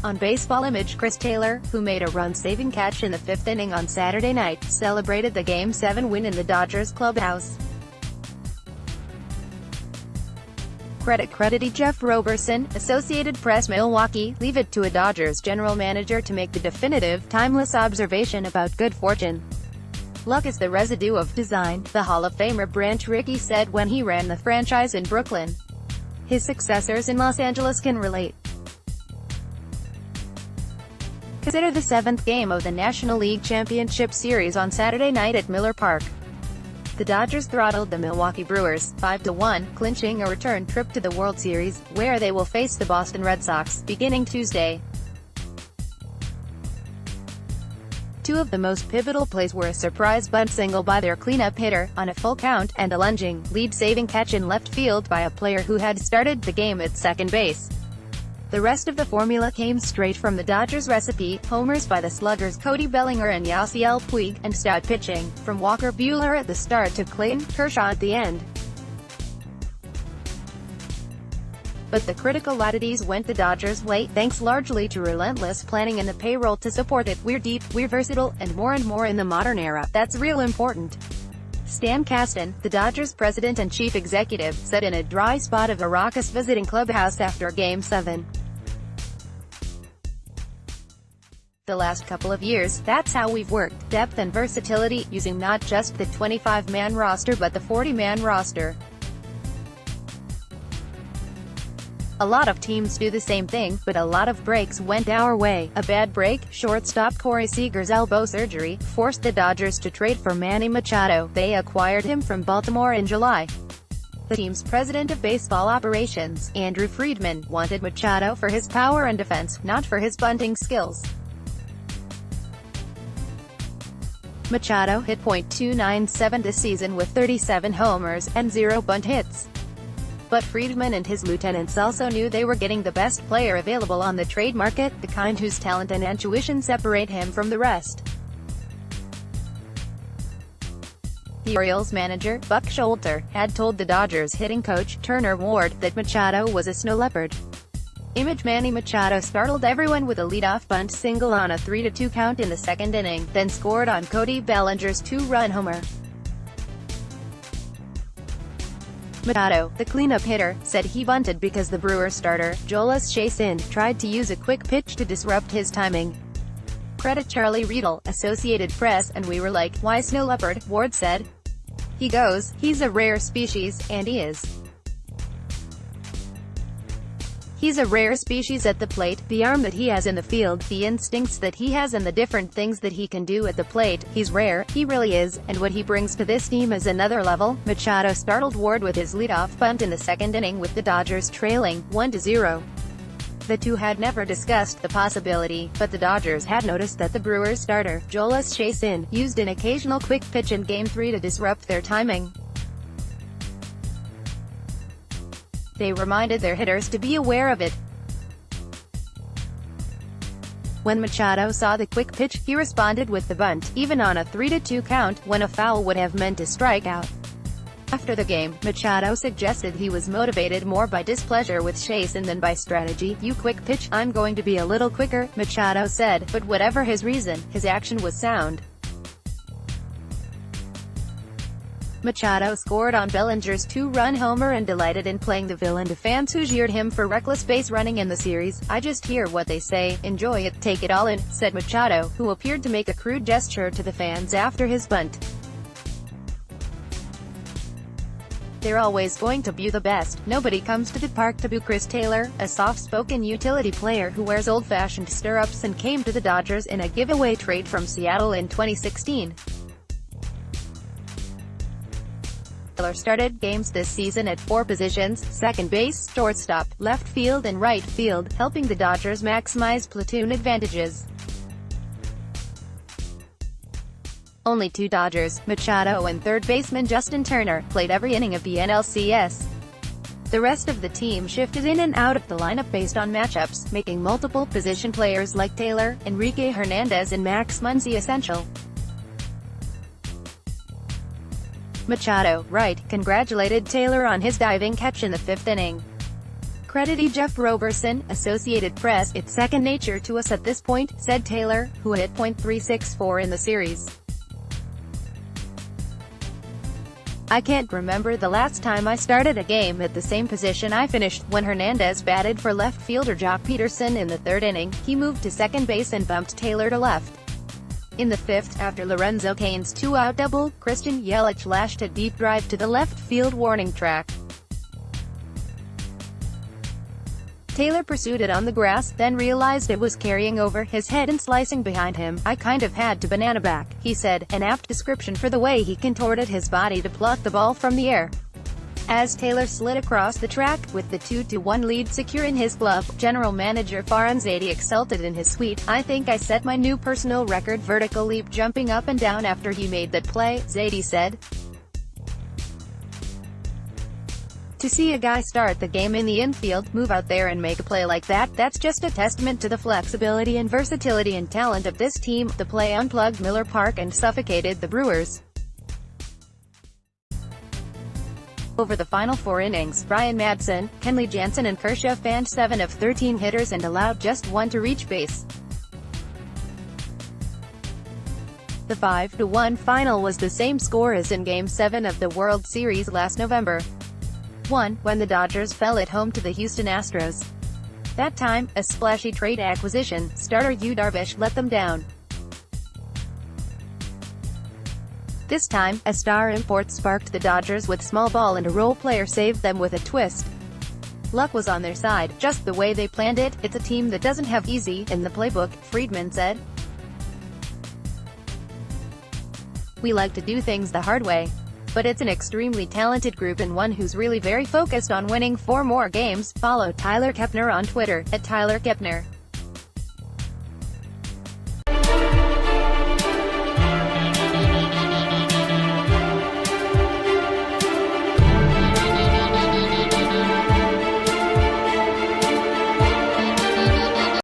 On Baseball Image, Chris Taylor, who made a run-saving catch in the fifth inning on Saturday night, celebrated the Game 7 win in the Dodgers clubhouse. CreditCreditJeff Roberson, Associated Press Milwaukee, leave it to a Dodgers general manager to make the definitive, timeless observation about good fortune. Luck is the residue of design, the Hall of Famer Branch Rickey said when he ran the franchise in Brooklyn. His successors in Los Angeles can relate. Consider the seventh game of the National League Championship Series on Saturday night at Miller Park. The Dodgers throttled the Milwaukee Brewers, 5-1, clinching a return trip to the World Series, where they will face the Boston Red Sox, beginning Tuesday. Two of the most pivotal plays were a surprise bunt single by their cleanup hitter, on a full count, and a lunging, lead-saving catch in left field by a player who had started the game at second base. The rest of the formula came straight from the Dodgers recipe: homers by the sluggers Cody Bellinger and Yasiel Puig, and stout pitching, from Walker Buehler at the start to Clayton Kershaw at the end. But the critical oddities went the Dodgers' way, thanks largely to relentless planning and the payroll to support it. We're deep, we're versatile, and more in the modern era. That's real important. Stan Kasten, the Dodgers president and chief executive, said in a dry spot of a raucous visiting clubhouse after Game 7. The last couple of years, that's how we've worked. Depth and versatility, using not just the 25-man roster but the 40-man roster. A lot of teams do the same thing, but a lot of breaks went our way. A bad break, shortstop Corey Seager's elbow surgery, forced the Dodgers to trade for Manny Machado. They acquired him from Baltimore in July. The team's president of baseball operations, Andrew Friedman, wanted Machado for his power and defense, not for his bunting skills. Machado hit .297 this season with 37 homers, and 0 bunt hits. But Friedman and his lieutenants also knew they were getting the best player available on the trade market, the kind whose talent and intuition separate him from the rest. The Orioles manager, Buck Showalter, had told the Dodgers hitting coach, Turner Ward, that Machado was a snow leopard. Image Manny Machado startled everyone with a leadoff bunt single on a 3-2 count in the second inning, then scored on Cody Bellinger's 2-run homer. Machado, the cleanup hitter, said he bunted because the Brewers starter, Jhoulys Chacin, tried to use a quick pitch to disrupt his timing. Credit Charlie Riedel, Associated Press, and we were like, why snow leopard, Ward said. He goes, he's a rare species, and he is. He's a rare species at the plate, the arm that he has in the field, the instincts that he has and the different things that he can do at the plate. He's rare, he really is, and what he brings to this team is another level. Machado startled Ward with his leadoff bunt in the second inning with the Dodgers trailing 1-0. The two had never discussed the possibility, but the Dodgers had noticed that the Brewers starter, Jhoulys Chacin, used an occasional quick pitch in Game 3 to disrupt their timing. They reminded their hitters to be aware of it. When Machado saw the quick pitch, he responded with the bunt, even on a 3-2 count, when a foul would have meant a strikeout. After the game, Machado suggested he was motivated more by displeasure with Chacin than by strategy. You quick pitch, I'm going to be a little quicker, Machado said, but whatever his reason, his action was sound. Machado scored on Bellinger's 2-run homer and delighted in playing the villain to fans who jeered him for reckless base running in the series. I just hear what they say, enjoy it, take it all in, said Machado, who appeared to make a crude gesture to the fans after his bunt. They're always going to be the best. Nobody comes to the park to boo. Chris Taylor, a soft-spoken utility player who wears old-fashioned stirrups and came to the Dodgers in a giveaway trade from Seattle in 2016. Taylor started games this season at 4 positions: second base, shortstop, left field and right field, helping the Dodgers maximize platoon advantages. Only 2 Dodgers, Machado and third baseman Justin Turner, played every inning of the NLCS. The rest of the team shifted in and out of the lineup based on matchups, making multiple position players like Taylor, Enrique Hernandez and Max Muncy essential. Machado, right, congratulated Taylor on his diving catch in the 5th inning. CreditCreditJeff Roberson, Associated Press. "It's second nature to us at this point," said Taylor, who hit .364 in the series. "I can't remember the last time I started a game at the same position I finished. When Hernandez batted for left fielder Jock Peterson in the third inning, he moved to second base and bumped Taylor to left. In the fifth, after Lorenzo Cain's two-out double, Christian Yelich lashed a deep drive to the left field warning track. Taylor pursued it on the grass, then realized it was carrying over his head and slicing behind him. I kind of had to banana back," he said, an apt description for the way he contorted his body to pluck the ball from the air. As Taylor slid across the track, with the 2-1 lead secure in his glove, general manager Farhan Zaidi exulted in his suite. "I think I set my new personal record vertical leap jumping up and down after he made that play," Zaidi said. "To see a guy start the game in the infield, move out there and make a play like that, that's just a testament to the flexibility and versatility and talent of this team." The play unplugged Miller Park and suffocated the Brewers. Over the final 4 innings, Brian Madsen, Kenley Jansen and Kershaw fanned 7 of 13 hitters and allowed just 1 to reach base. The 5-1 final was the same score as in Game 7 of the World Series last November. 1, when the Dodgers fell at home to the Houston Astros. That time, a splashy trade acquisition, starter Yu Darvish, let them down. This time, a star import sparked the Dodgers with small ball and a role player saved them with a twist. Luck was on their side, just the way they planned it. "It's a team that doesn't have easy in the playbook," Friedman said. "We like to do things the hard way. But it's an extremely talented group and one who's really very focused on winning 4 more games." Follow Tyler Kepner on Twitter, @TylerKepner.